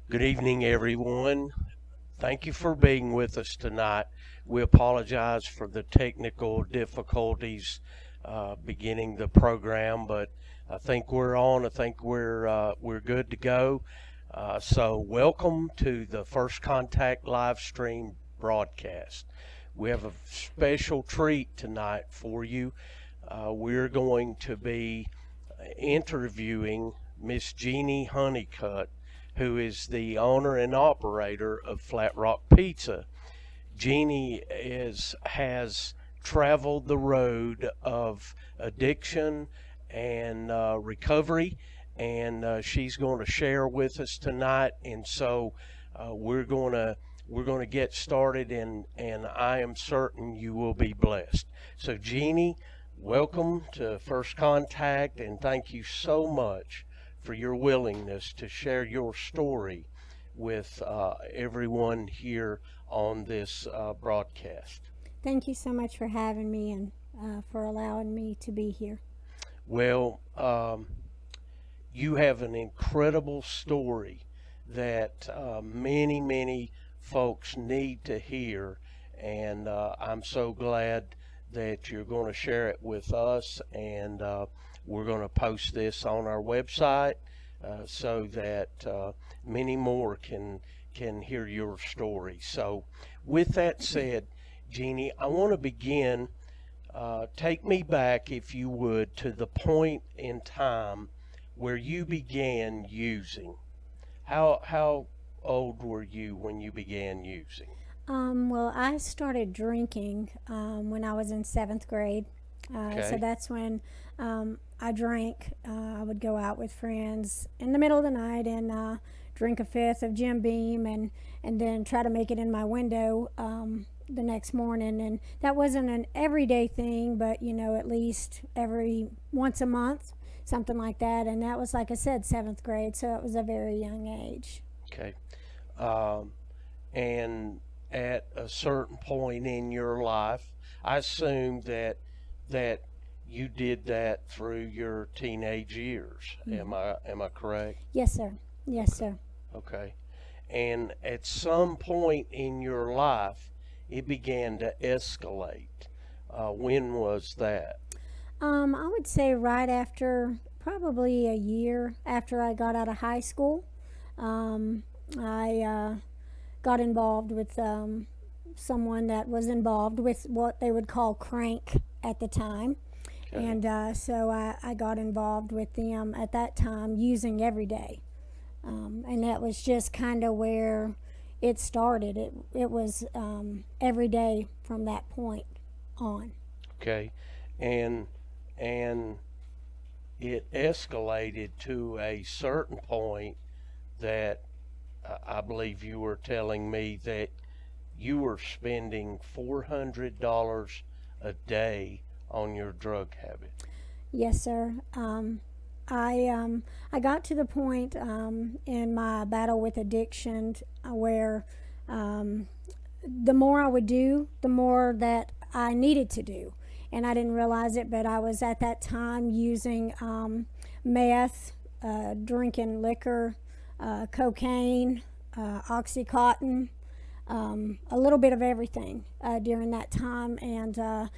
Good evening, everyone. Thank you for being with us tonight. We apologize for the technical difficulties beginning the program, but I think we're on. I think we're good to go. So, welcome to the First Contact live stream broadcast. We have a special treat tonight for you. We're going to be interviewing Miss Jeannie Honeycutt, who is the owner and operator of Flat Rock Pizza. Jeannie has traveled the road of addiction and recovery, and she's going to share with us tonight. And so we're going to get started, and I am certain you will be blessed. So, Jeannie, welcome to First Contact, and thank you so much for your willingness to share your story with everyone here on this broadcast. Thank you so much for having me and for allowing me to be here. Well, you have an incredible story that many folks need to hear, and I'm so glad that you're going to share it with us. And we're going to post this on our website so that many more can hear your story. So, with that said, Jeannie, I want to begin. Take me back, if you would, to the point in time where you began using. How old were you when you began using? Well, I started drinking when I was in seventh grade. So Okay. that's when I drank. I would go out with friends in the middle of the night and drink a fifth of Jim Beam and then try to make it in my window the next morning. And that wasn't an everyday thing, but at least every once a month, something like that. And that was, like I said, seventh grade. So it was a very young age. Okay. Um, and at a certain point in your life, I assume that you did that through your teenage years. Mm-hmm. Am I correct? Yes, sir. Yes, Okay. sir. Okay. And at some point in your life, it began to escalate. When was that? I would say right after, probably a year after I got out of high school, I got involved with someone that was involved with what they would call crank at the time. Okay. And so I got involved with them at that time using every day. And that was just kind of where it started. It was every day from that point on. Okay. And and it escalated to a certain point that I believe you were telling me that you were spending $400 a day on your drug habit. Yes, sir. I got to the point in my battle with addiction where um, the more I would do, the more that I needed to do, and I didn't realize it, but I was at that time using meth, drinking liquor, cocaine, oxycontin, a little bit of everything during that time, and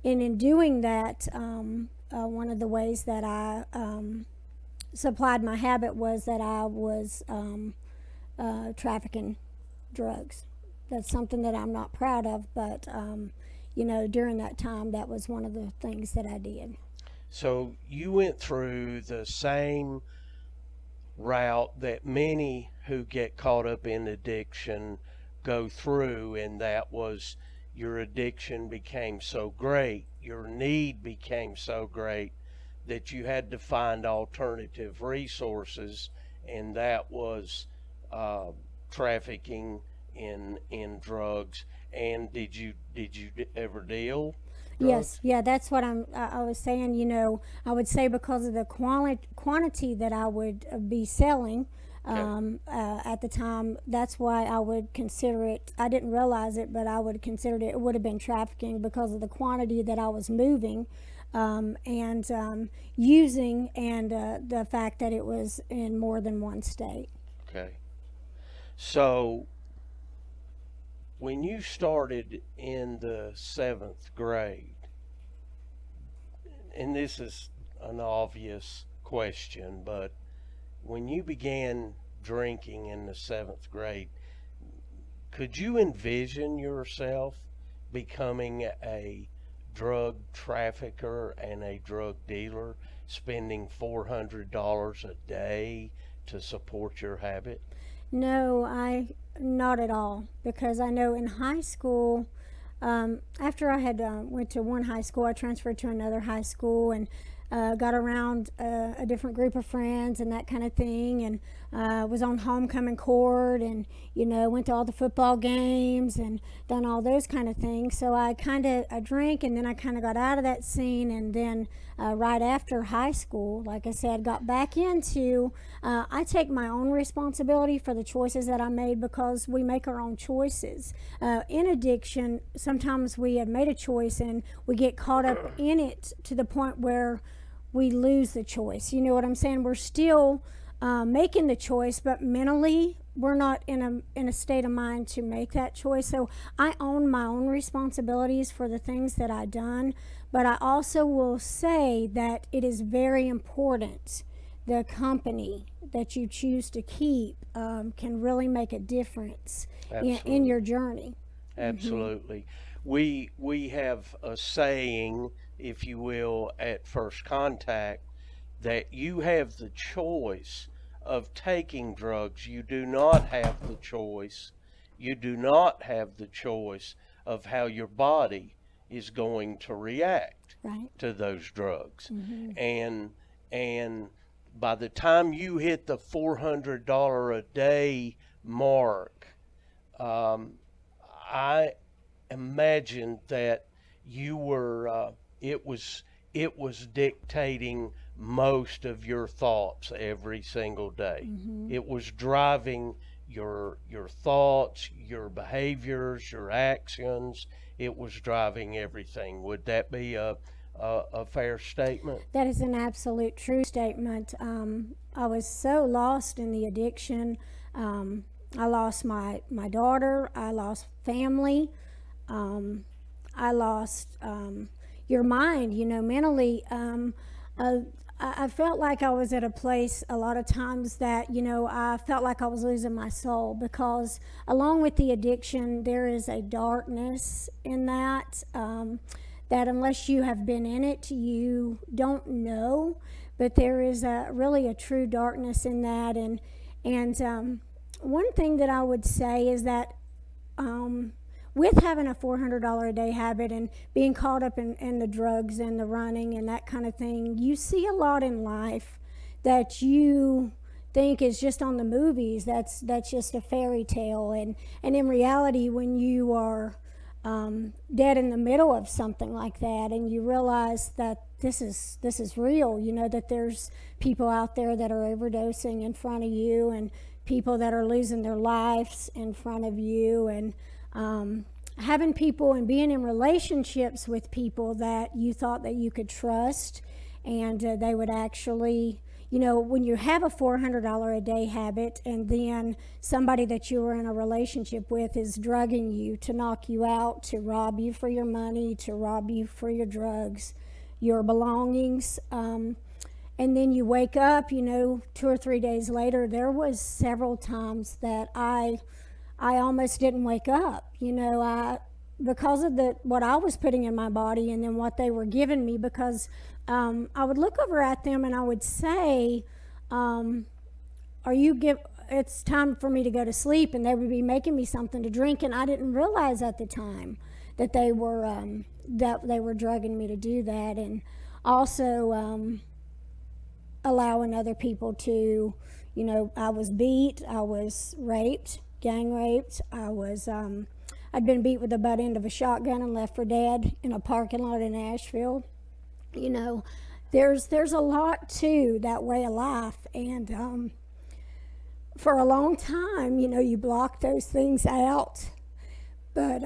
in doing that, one of the ways that I supplied my habit was that I was trafficking drugs. That's something that I'm not proud of, but during that time, that was one of the things that I did. So you went through the same route that many who get caught up in addiction go through, and that was your addiction became so great, your need became so great that you had to find alternative resources, and that was uh, trafficking in drugs. And did you ever deal Yes, drugs? yeah, that's what I was saying. I would say because of the quantity that I would be selling Okay. at the time, that's why I would consider it. I didn't realize it, but I would consider it. It would have been trafficking because of the quantity that I was moving and using, and the fact that it was in more than one state. Okay. So when you started in the 7th grade, and this is an obvious question, but when you began drinking in the 7th grade, could you envision yourself becoming a drug trafficker and a drug dealer, spending $400 a day to support your habit? No, I not at all, because I know in high school, after I had went to one high school, I transferred to another high school and got around a different group of friends and that kind of thing, and was on homecoming court, and went to all the football games and done all those kind of things. So I drank, and then I kind of got out of that scene, and then right after high school, like I said, got back into. I take my own responsibility for the choices that I made, because we make our own choices. In addiction, sometimes we have made a choice and we get caught up in it to the point where we lose the choice. You know what I'm saying? We're still making the choice, but mentally we're not in a state of mind to make that choice. So I own my own responsibilities for the things that I've done, but I also will say that it is very important. The company that you choose to keep can really make a difference in your journey. Absolutely. We have a saying, if you will, at First Contact, that you have the choice of taking drugs. You do not have the choice. You do not have the choice of how your body is going to react Right. to those drugs. And by the time you hit the $400 a day mark, I imagined that you were it was dictating most of your thoughts every single day. It was driving your thoughts, your behaviors, your actions. It was driving everything. Would that be a fair statement? That is an absolute true statement. I was so lost in the addiction. I lost my daughter. I lost family. I lost your mind, mentally. I felt like I was at a place a lot of times that, I felt like I was losing my soul, because along with the addiction, there is a darkness in that, that unless you have been in it, you don't know. But there is really a true darkness in that. And one thing that I would say is that with having a $400 a day habit and being caught up in the drugs and the running and that kind of thing, you see a lot in life that you think is just on the movies. That's just a fairy tale. And in reality, when you are dead in the middle of something like that, and you realize that this is real, that there's people out there that are overdosing in front of you, and people that are losing their lives in front of you, and having people and being in relationships with people that you thought that you could trust, and they would actually, when you have a $400 a day habit, and then somebody that you were in a relationship with is drugging you to knock you out, to rob you for your money, to rob you for your drugs, your belongings, and then you wake up, 2 or 3 days later. There was several times that I almost didn't wake up, because of what I was putting in my body, and then what they were giving me. Because I would look over at them and I would say, it's time for me to go to sleep, and they would be making me something to drink, and I didn't realize at the time that they were drugging me to do that. And also allowing other people to, I was beat, I was raped, gang raped. I'd been beat with the butt end of a shotgun and left for dead in a parking lot in Asheville. There's a lot to that way of life, and for a long time, you block those things out, but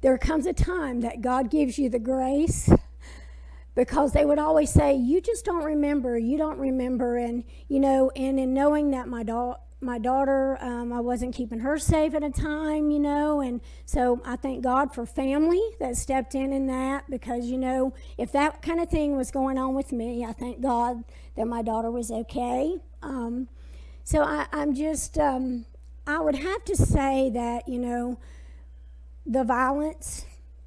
there comes a time that God gives you the grace, because they would always say, you just don't remember, you don't remember. And and in knowing that my daughter, I wasn't keeping her safe at a time, and so I thank God for family that stepped in that, because, if that kind of thing was going on with me, I thank God that my daughter was okay. So I'm just, I would have to say that, the violence,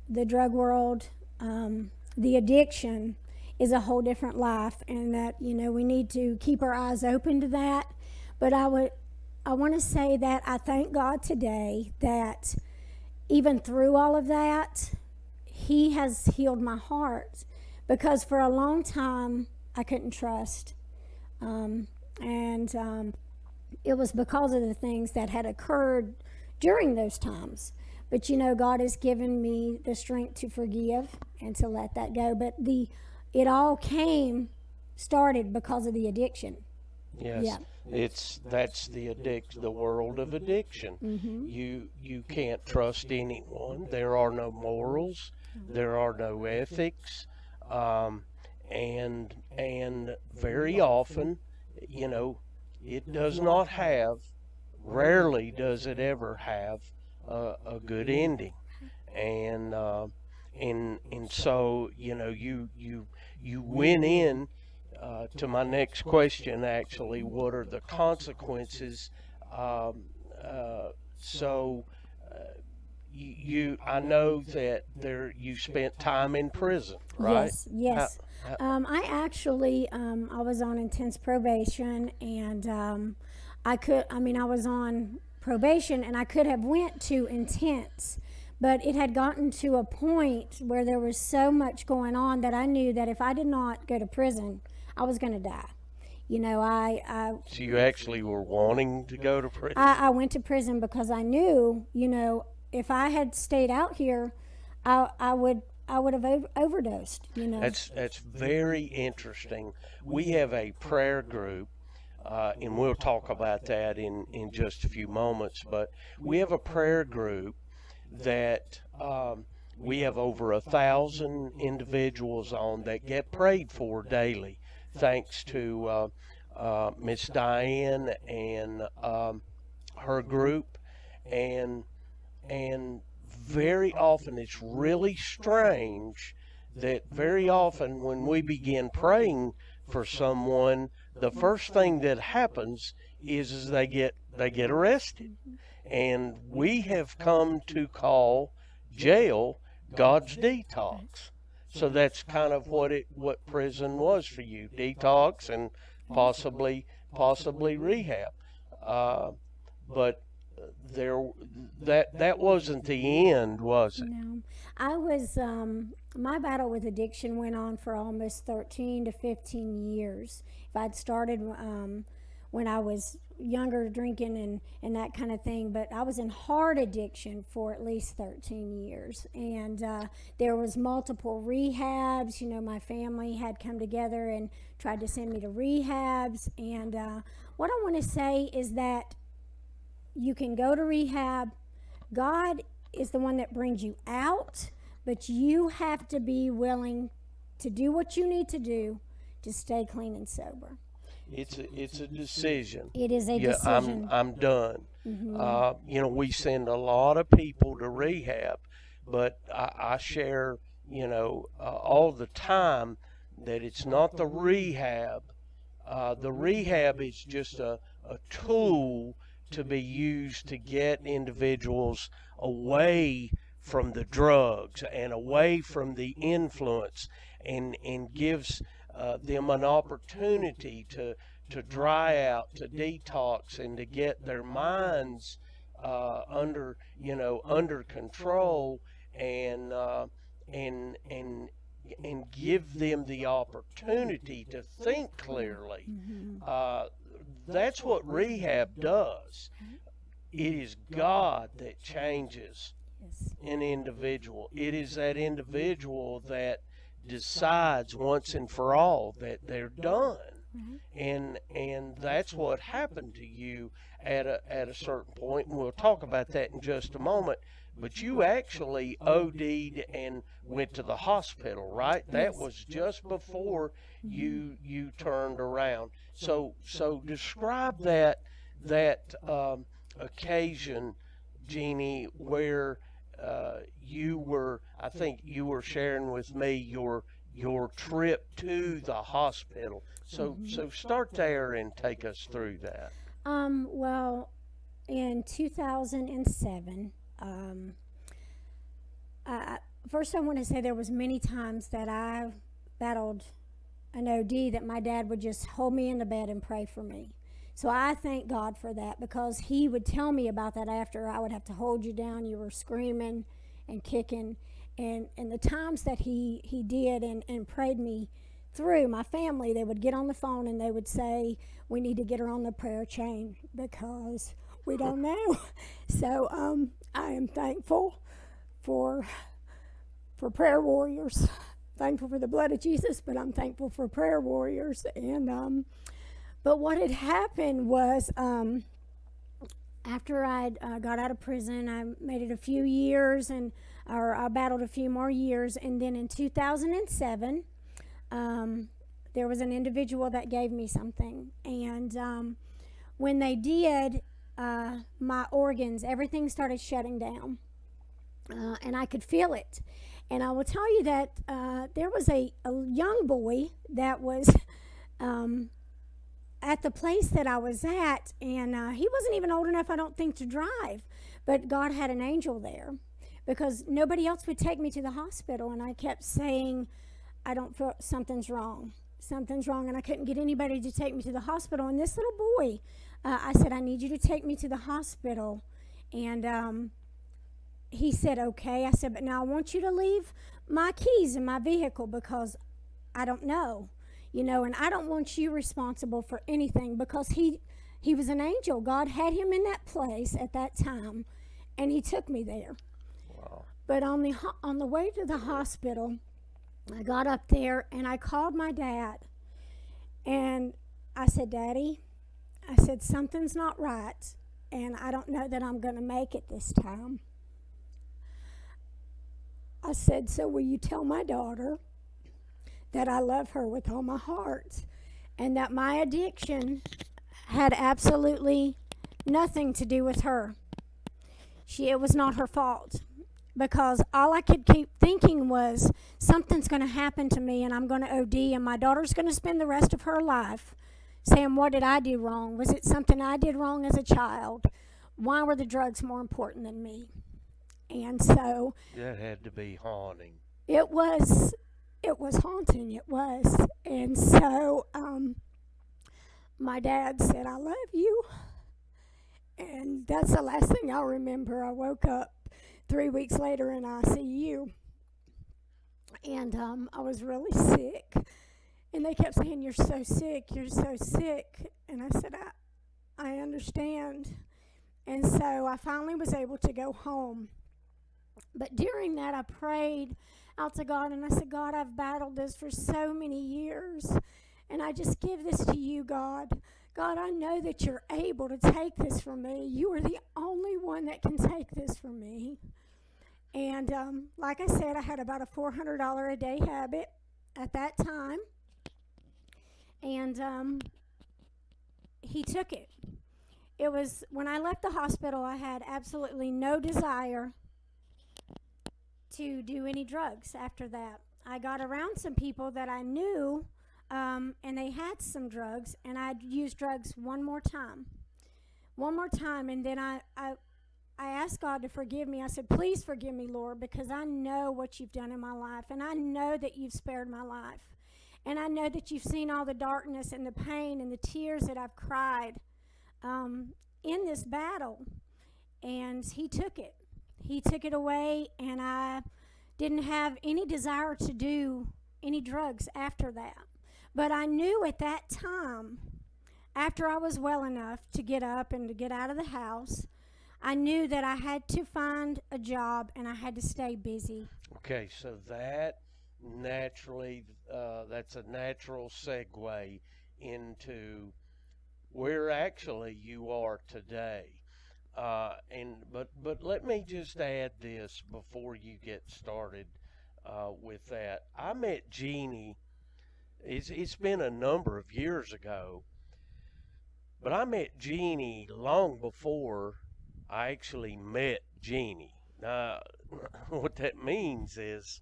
the drug world, the addiction is a whole different life, and that, we need to keep our eyes open to that. But I want to say that I thank God today that even through all of that, He has healed my heart, because for a long time I couldn't trust. And it was because of the things that had occurred during those times. But God has given me the strength to forgive and to let that go. But it all started because of the addiction. Yes. Yeah. That's the world of addiction. You can't trust anyone. There are no morals. There are no ethics. And very often, it does not have, rarely does it ever have a good ending. And so, you went in to my next question, actually. What are the consequences? Um, so I know that you spent time in prison, right? Yes, How, yes. I actually, I was on intense probation, and I was on probation, and I could have went to intense, but it had gotten to a point where there was so much going on that I knew that if I did not go to prison, I was going to die. so you actually were wanting to go to prison? I went to prison because I knew, if I had stayed out here, I would have overdosed. That's very interesting. We have a prayer group, and we'll talk about that in just a few moments. But we have a prayer group that we have over 1,000 individuals on that get prayed for daily, thanks to Miss Diane and her group, and very often it's really strange that very often when we begin praying for someone, the first thing that happens is they get arrested. And we have come to call jail God's detox. So that's kind of what prison was for you: detox and possibly rehab. But there that wasn't the end, was it? No, I was. My battle with addiction went on for almost 13 to 15 years. If I'd started when I was younger, drinking and that kind of thing, but I was in hard addiction for at least 13 years, and there was multiple rehabs. My family had come together and tried to send me to rehabs, and what I want to say is that you can go to rehab. God is the one that brings you out, but you have to be willing to do what you need to do to stay clean and sober. It's a decision. It is a Yeah, decision. I'm done. We send a lot of people to rehab, but I share, all the time that it's not the rehab. The rehab is just a tool to be used to get individuals away from the drugs and away from the influence, and gives them an opportunity to dry out, to detox, and to get their minds under control, and give them the opportunity to think clearly. That's what rehab does. It is God that changes Yes. an individual. It is that individual that decides once and for all that they're done. And that's what happened to you at a certain point, and we'll talk about that in just a moment. But you actually OD'd and went to the hospital, right? That Yes. was just before you turned around. So describe that occasion, Jeannie, where I think you were sharing with me your trip to the hospital. So start there and take us through that. Well, in 2007, I, first I want to say there was many times that I battled an OD that my dad would just hold me in the bed and pray for me. So I thank God for that, because he would tell me about that after. I would have to hold you down. You were screaming and kicking. And the times that he did and prayed me through, my family, they would get on the phone and they would say, we need to get her on the prayer chain because we don't know. So I am thankful for prayer warriors. Thankful for the blood of Jesus, but I'm thankful for prayer warriors. And but what had happened was, after I got out of prison, I made it a few years, or I battled a few more years, and then in 2007, there was an individual that gave me something, and when they did, my organs, everything started shutting down. And I could feel it. And I will tell you that there was a young boy that was at the place that I was at, and he wasn't even old enough, I don't think, to drive. But God had an angel there, because nobody else would take me to the hospital, and I kept saying, I don't feel, something's wrong. Something's wrong, and I couldn't get anybody to take me to the hospital. And this little boy, I said, I need you to take me to the hospital. And he said, okay. I said, but now I want you to leave my keys in my vehicle, because I don't know, and I don't want you responsible for anything, because he was an angel. God had him in that place at that time, and he took me there. Wow. But on the way to the hospital, I got up there and I called my dad, and I said, Daddy, I said, something's not right, and I don't know that I'm going to make it this time. I said, so will you tell my daughter that I love her with all my heart, and that my addiction had absolutely nothing to do with her. It was not her fault, because all I could keep thinking was, something's going to happen to me and I'm going to OD, and my daughter's going to spend the rest of her life saying, what did I do wrong? Was it something I did wrong as a child? Why were the drugs more important than me? And so That had to be haunting. it was haunting. It was. And so my dad said, I love you. And that's the last thing I'll remember. I woke up 3 weeks later in ICU. And I was really sick. And they kept saying, you're so sick, you're so sick. And I said, I understand. And so I finally was able to go home. But during that, I prayed out to God, and I said, God, I've battled this for so many years, and I just give this to you, God. God, I know that you're able to take this from me. You are the only one that can take this from me. And like I said, I had about a $400 a day habit at that time, and he took it. It was, when I left the hospital, I had absolutely no desire to do any drugs after that. I got around some people that I knew, and they had some drugs, and I'd use drugs one more time, and then I asked God to forgive me. I said, please forgive me, Lord, because I know what you've done in my life, and I know that you've spared my life, and I know that you've seen all the darkness and the pain and the tears that I've cried in this battle. And he took it. He took it away, and I didn't have any desire to do any drugs after that. But I knew at that time, after I was well enough to get up and to get out of the house, I knew that I had to find a job and I had to stay busy. Okay, so that naturally, that's a natural segue into where actually you are today. But let me just add this before you get started with that. I met Jeannie. It's been a number of years ago, But I met Jeannie long before I actually met Jeannie. Now, what that means is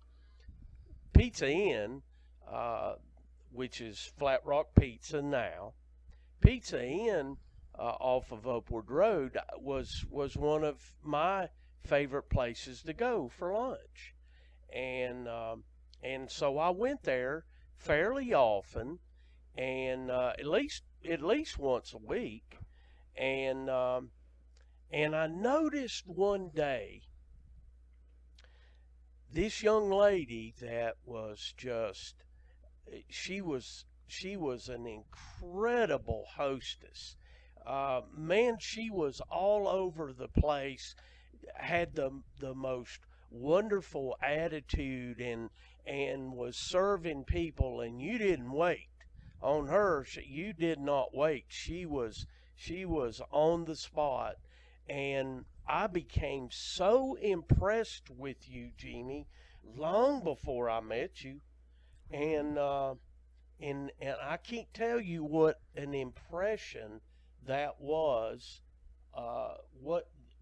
Pizza Inn, uh, which is Flat Rock Pizza now, Pizza Inn off of Upward Road was one of my favorite places to go for lunch, and so I went there fairly often, and at least once a week, and I noticed one day this young lady that was just she was an incredible hostess. Man, she was all over the place, had the most wonderful attitude, and was serving people, and you didn't wait on her. You did not wait. She was on the spot, and I became so impressed with you, Jeannie, long before I met you, and I can't tell you what an impression that was.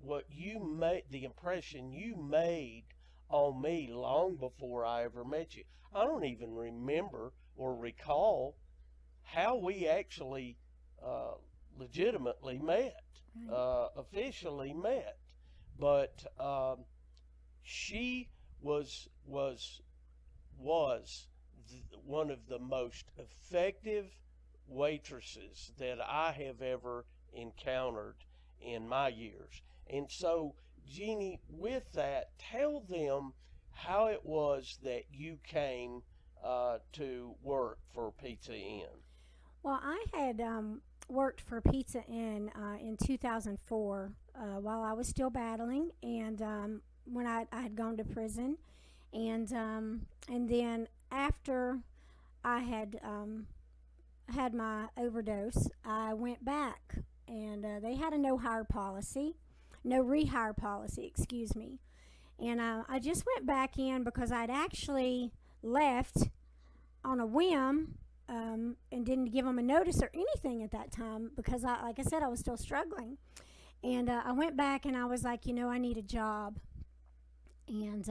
What you made, the impression you made on me long before I ever met you. I don't even remember or recall how we actually uh, legitimately met, Right. officially met, but she was one of the most effective waitresses that I have ever encountered in my years. And so, Jeannie, with that, tell them how it was that you came to work for Pizza Inn. Well, I had worked for Pizza Inn in 2004 while I was still battling, and when I had gone to prison, and then after I had had my overdose, I went back, and they had a no rehire policy, excuse me, and I just went back in because I'd actually left on a whim, and didn't give them a notice or anything at that time because like I said, I was still struggling. And I went back and I was like, I need a job. And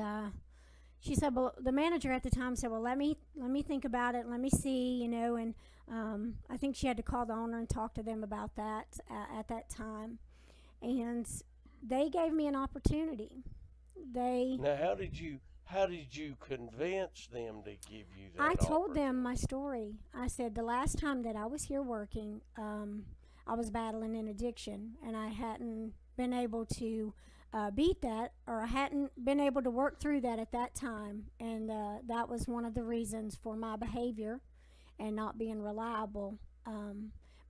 she said, well, the manager at the time said, well, let me think about it. Let me see, and I think she had to call the owner and talk to them about that at that time. And they gave me an opportunity. They Now, how did you convince them to give you I that told them my opportunity? story. I said the last time that I was here working, I was battling an addiction, and I hadn't been able to beat that, or I hadn't been able to work through that at that time, and that was one of the reasons for my behavior and not being reliable.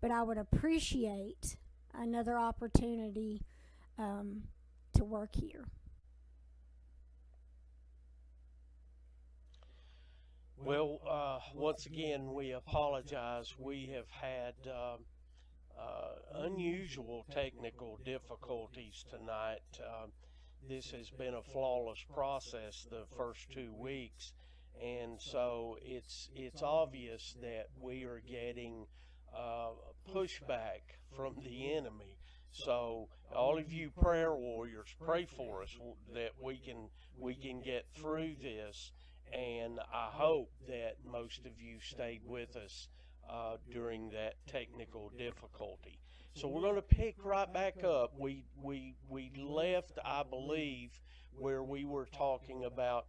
But I would appreciate another opportunity um, to work here. Well, once again, we apologize. We have had unusual technical difficulties tonight. This has been a flawless process the first 2 weeks, and so it's obvious that we are getting pushback from the enemy. So all of you prayer warriors, pray for us that we can get through this, and I hope that most of you stayed with us during that technical difficulty. So we're going to pick right back up. We left, I believe, where we were talking about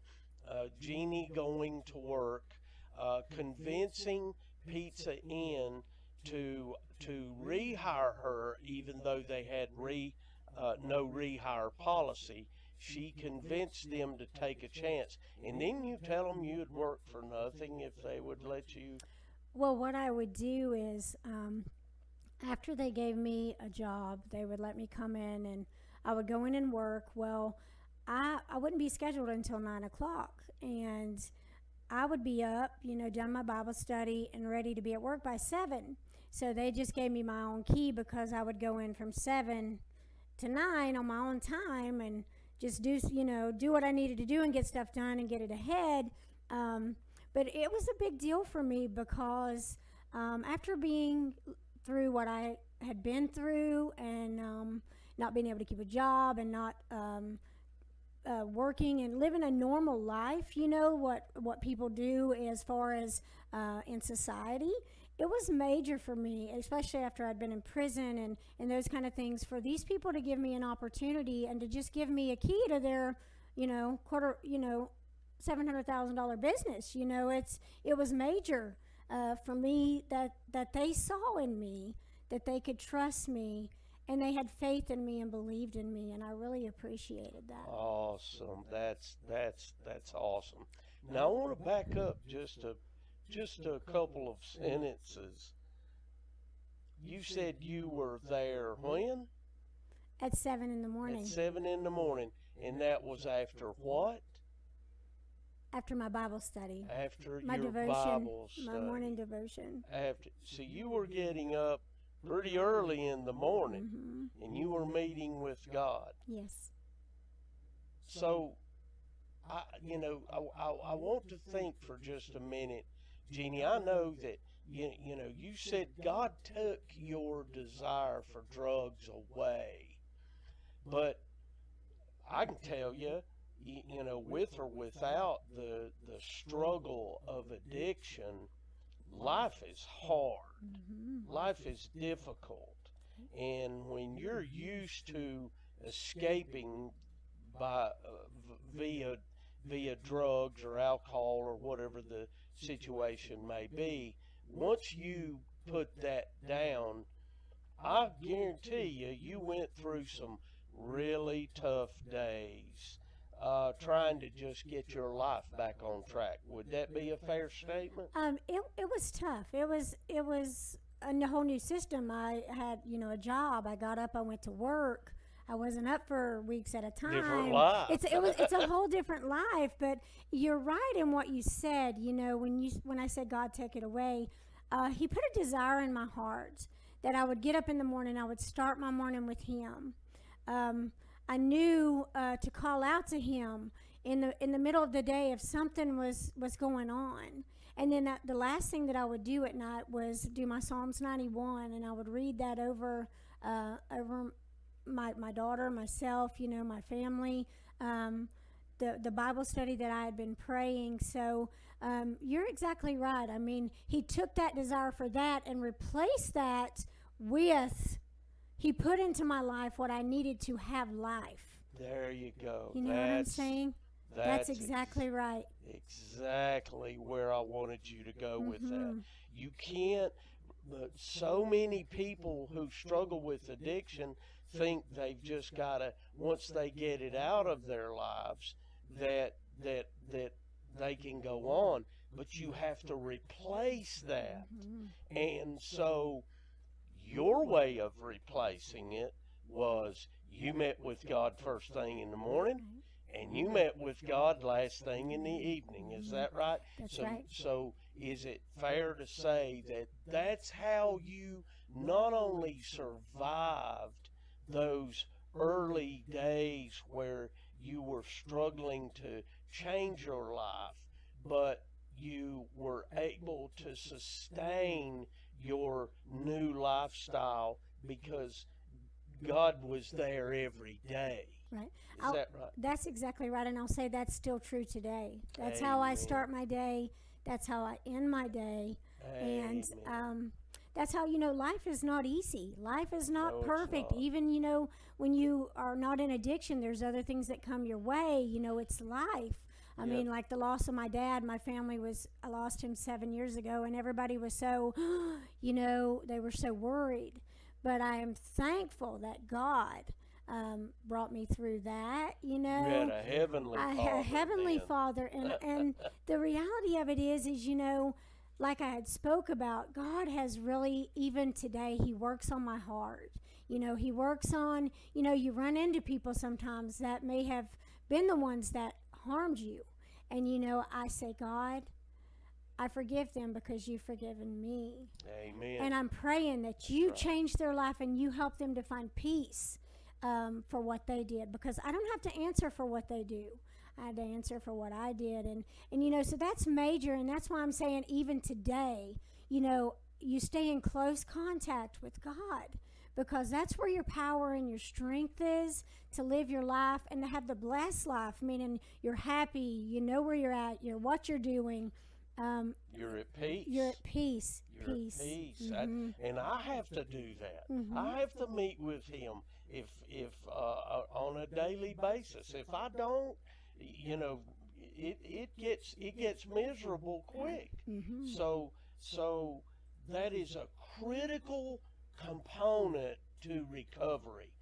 Jeannie going to work, convincing Pizza Inn to rehire her, even though they had no rehire policy. She convinced them to take a chance, and then you tell them you'd work for nothing if they would let you. Well, what I would do is, after they gave me a job, they would let me come in and I would go in and work. Well, I wouldn't be scheduled until 9 o'clock. And I would be up, done my Bible study and ready to be at work by 7. So they just gave me my own key because I would go in from 7 to 9 on my own time and just do what I needed to do and get stuff done and get it ahead. Um, but it was a big deal for me because after being through what I had been through, and not being able to keep a job, and not working and living a normal life, what people do as far as in society. It was major for me, especially after I'd been in prison and those kind of things, for these people to give me an opportunity and to just give me a key to their, $700,000 business. It was major for me that they saw in me that they could trust me, and they had faith in me and believed in me, and I really appreciated that. Awesome. That's awesome. Now I want to back up just a couple of sentences. You said you were there when? At 7 in the morning. At 7 in the morning. And that was after what? After my Bible study. After My your devotion. Bible study. My morning devotion. So you were getting up pretty early in the morning, and you were meeting with God. Yes. So, I want to think for just a minute, Jeannie. I know that you said God took your desire for drugs away, but I can tell you, with or without the struggle of addiction, life is hard. Life is difficult. And when you're used to escaping by via drugs or alcohol or whatever the situation may be, once you put that down, I guarantee you went through some really tough days trying to just get your life back on track. Would that be a fair statement? It was tough. It was a whole new system. I had a job. I got up. I went to work. I wasn't up for weeks at a time. Different life. It's a whole different life. But you're right in what you said. When I said God take it away, He put a desire in my heart that I would get up in the morning. I would start my morning with Him. I knew to call out to Him in the middle of the day if something was going on. And then the last thing that I would do at night was do my Psalms 91, and I would read that over my daughter, myself, my family, the Bible study that I had been praying. So you're exactly right. I mean, He took that desire for that and replaced that with, He put into my life what I needed to have life. There you go. You know what I'm saying? That's exactly right. Exactly where I wanted you to go with that. You can't, but so many people who struggle with addiction think they've just got to, once they get it out of their lives, that they can go on. But you have to replace that. And so your way of replacing it was you met with God first thing in the morning, and you met with God last thing in the evening. Is that right? That's right. So is it fair to say that that's how you not only survived those early days where you were struggling to change your life, but you were able to sustain your new lifestyle because God was there every day? Right. Is that right? That's exactly right. And I'll say that's still true today. That's how I start my day. That's how I end my day. Amen. And that's how, life is not easy. Life is not No, it's perfect. not. Even, when you are not in addiction, there's other things that come your way. It's life. I mean, like the loss of my dad, I lost him 7 years ago, and everybody was so, they were so worried. But I am thankful that God brought me through that. You had a heavenly I Father. had a heavenly then. Father, and the reality of it is like I had spoke about, God has really, even today, He works on my heart. He works on, you run into people sometimes that may have been the ones that harmed you. And, I say, God, I forgive them because you've forgiven me. Amen. And I'm praying that you change their life and you help them to find peace for what they did, because I don't have to answer for what they do. I had to answer for what I did. And so that's major. And that's why I'm saying even today, you stay in close contact with God. because that's where your power and your strength is, to live your life and to have the blessed life, meaning you're happy, you know where you're at, you're what you're doing. You're at peace. You're at peace. You're at peace. And I have to do that. I have to meet with him if on a daily basis. If I don't, you know, it gets miserable quick. So that is a critical component to recovery.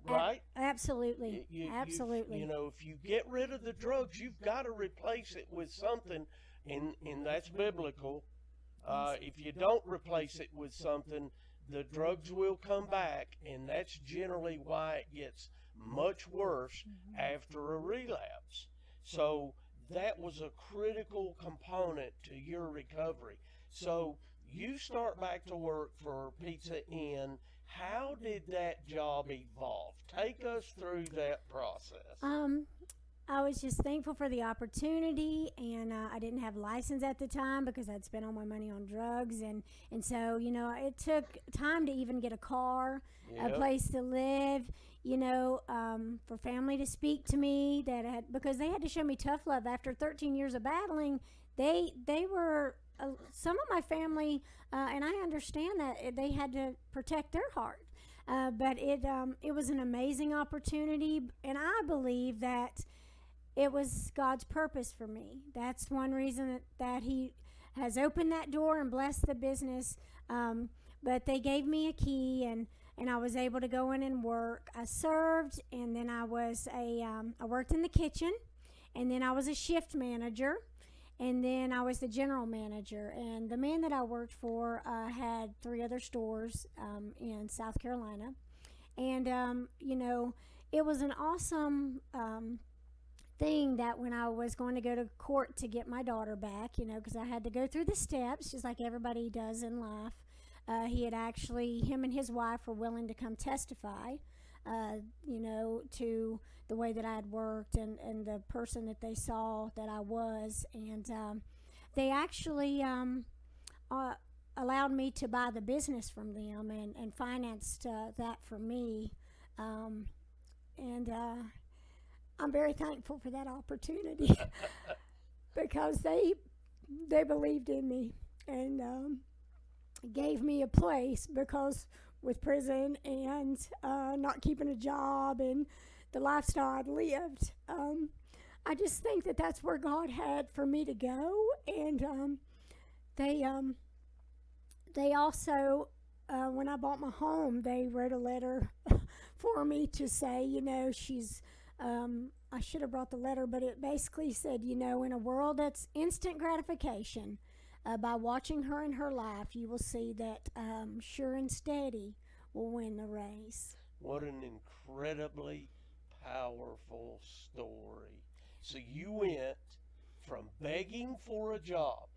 Right? Absolutely. Absolutely. You know, if you get rid of the drugs, you've got to replace it with something, and that's biblical. If you don't replace it with something, the drugs will come back, and that's generally why it gets much worse after a relapse. So that was a critical component to your recovery. So you start back to work for Pizza Inn. How did that job evolve? Take us through that process. I was just thankful for the opportunity, and I didn't have a license at the time because I'd spent all my money on drugs, and so it took time to even get a car, a place to live, for family to speak to me because they had to show me tough love after 13 years of battling. They were some of my family, and I understand that they had to protect their heart, but it was an amazing opportunity, and I believe that it was God's purpose for me. That's one reason that He has opened that door and blessed the business. But they gave me a key, and I was able to go in and work. I served, and then I worked in the kitchen, and then I was a shift manager, and then I was the general manager. And the man that I worked for had 3 other stores in South Carolina, and it was an awesome thing that when I was going to go to court to get my daughter back, because I had to go through the steps just like everybody does in life. Him and his wife were willing to come testify, to the way that I had worked and the person that they saw that I was. And they actually allowed me to buy the business from them and financed that for me. And I'm very thankful for that opportunity because they believed in me and gave me a place, because with prison and not keeping a job and the lifestyle I'd lived, I just think that that's where God had for me to go. And they also, when I bought my home, they wrote a letter for me to say, she's I should have brought the letter, but it basically said, in a world that's instant gratification, by watching her in her life, you will see that sure and steady will win the race. What an incredibly powerful story. So you went from begging for a job.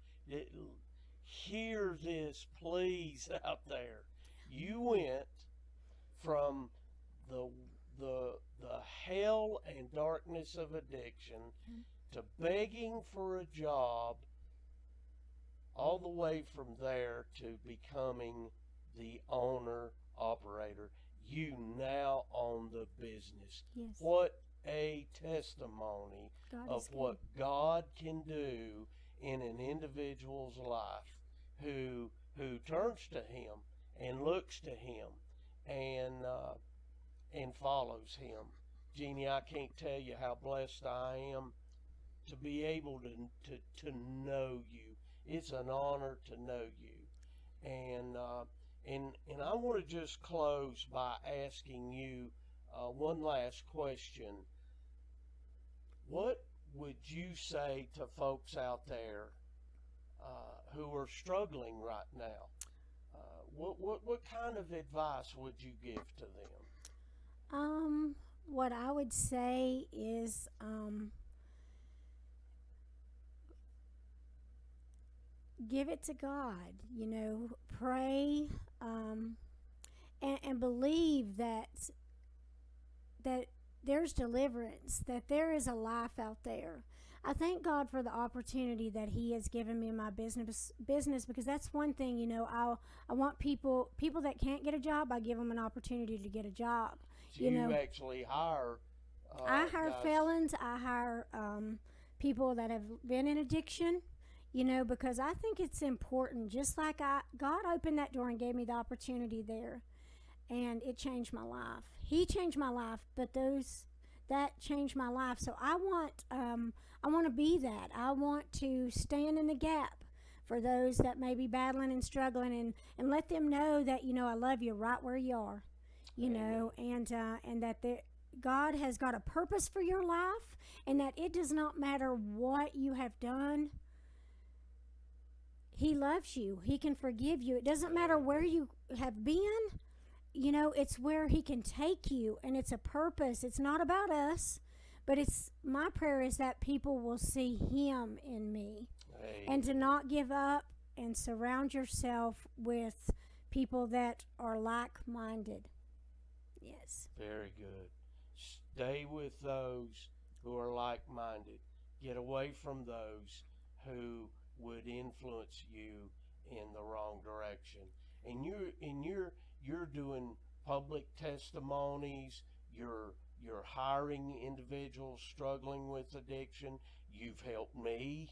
Hear this, please, out there. You went from the hell and darkness of addiction to begging for a job, all the way from there to becoming the owner operator. You now own the business. Yes. What a testimony of what God can do in an individual's life who turns to Him and looks to Him and follows Him. Jeannie, I can't tell you how blessed I am to be able to know you. It's an honor to know you. And I want to just close by asking you one last question. What would you say to folks out there who are struggling right now? What kind of advice would you give to them? What I would say is, give it to God, pray, and believe that there's deliverance, that there is a life out there. I thank God for the opportunity that He has given me in my business because that's one thing, I want people that can't get a job, I give them an opportunity to get a job. So You you know, actually hire I hire guys. felons, I hire people that have been in addiction, because I think it's important. Just like God opened that door and gave me the opportunity there, and it changed my life. He changed my life, but those that changed my life. So I want to be that. I want to stand in the gap for those that may be battling and struggling, and let them know that I love you right where you are, Amen. and that God has got a purpose for your life, and that it does not matter what you have done. He loves you. He can forgive you. It doesn't matter where Amen. you have been. It's where He can take you, and it's a purpose. It's not about us, but it's my prayer is that people will see Him in me, and to Amen. not give up and surround yourself with people that are like minded. Yes. Very good. Stay with those who are like minded. Get away from those who would influence you in the wrong direction. And you're doing public testimonies, you're hiring individuals struggling with addiction. You've helped me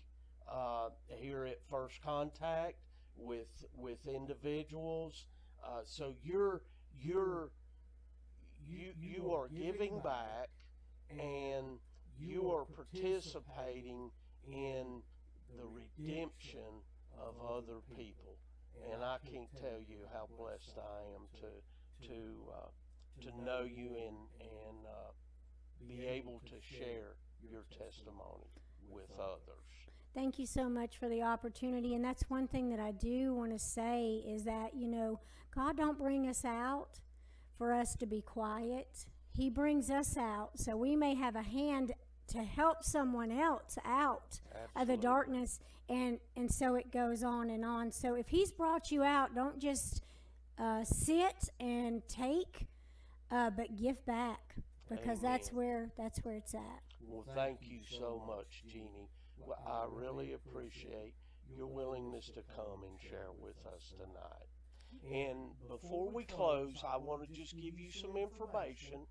here at First Contact with individuals. So you're you are giving back, and you are participating in the redemption of other people. And I can't tell you how blessed I am to uh, to know you and be able to share your testimony with others. Thank you so much for the opportunity. And that's one thing that I do want to say is that, God don't bring us out for us to be quiet. He brings us out so we may have a hand to help someone else out of the Absolutely. darkness, and so it goes on and on. So if He's brought you out, don't just sit and take, but give back, because Amen. that's where it's at. Well, thank you so much, Jeannie. Well, I really appreciate your willingness to come and share with us tonight. And before we close, I want to just give you some information.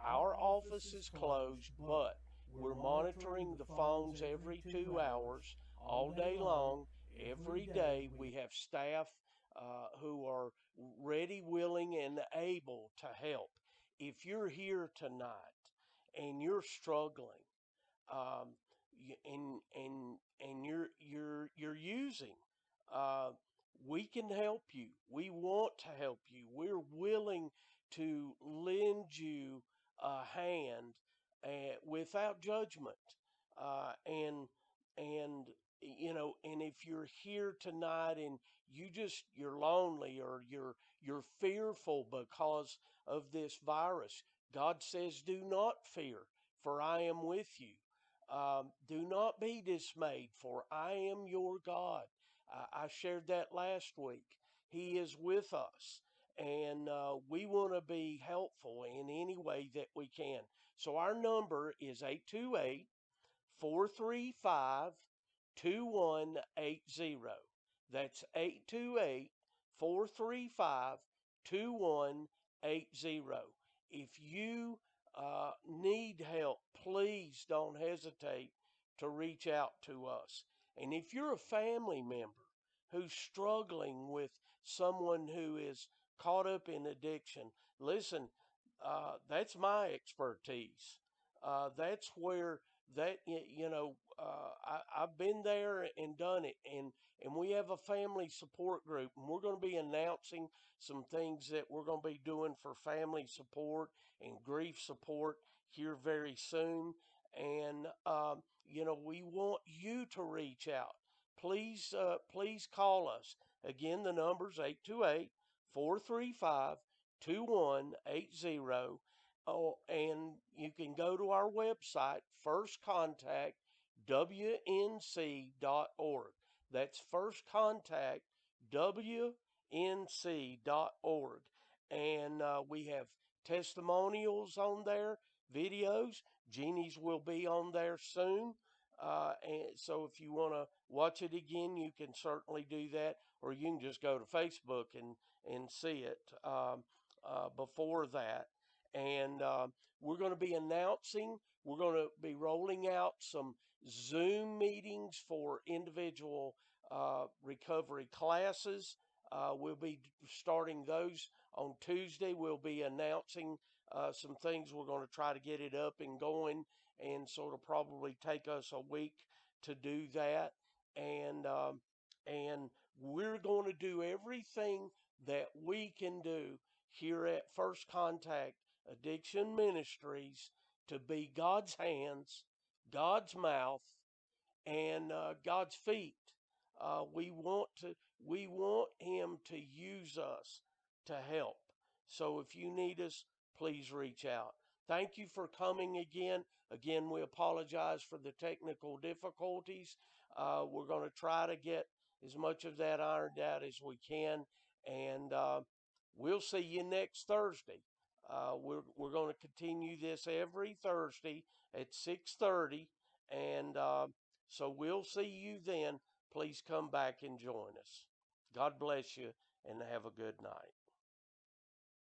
Our office is closed, but we're monitoring the phones every 2 hours, all day long. Every day, we have staff who are ready, willing, and able to help. If you're here tonight and you're struggling, um, and you're using. Uh, we can help you. We want to help you. We're willing to lend you a hand without judgment. And and if you're here tonight and you're lonely, or you're fearful because of this virus, God says, "Do not fear, for I am with you. Do not be dismayed, for I am your God." I shared that last week. He is with us, and we want to be helpful in any way that we can. So our number is 828-435 2180. That's 828-435 2180. If you need help, please don't hesitate to reach out to us. And if you're a family member who's struggling with someone who is caught up in addiction, listen, that's my expertise. That's where I've been there and done it, and we have a family support group, and we're going to be announcing some things that we're going to be doing for family support and grief support here very soon. And we want you to reach out. Please call us. Again, the number's 828-435-2180. Oh, and you can go to our website, firstcontactwnc.org. That's firstcontactwnc.org. And we have testimonials on there, videos. Jeannie's will be on there soon. And so if you want to watch it again, you can certainly do that, or you can just go to Facebook and see it before that. And we're going to be announcing, we're going to be rolling out some Zoom meetings for individual recovery classes. We'll be starting those on Tuesday. We'll be announcing some things. We're going to try to get it up and going, and so it'll probably take us a week to do that. And and we're going to do everything that we can do here at First Contact Addiction Ministries to be God's hands, God's mouth, and God's feet. We want Him to use us to help. So if you need us, please reach out. Thank you for coming again. Again, we apologize for the technical difficulties. We're going to try to get as much of that ironed out as we can, and we'll see you next Thursday. We're going to continue this every Thursday at 6:30, and so we'll see you then. Please come back and join us. God bless you and have a good night.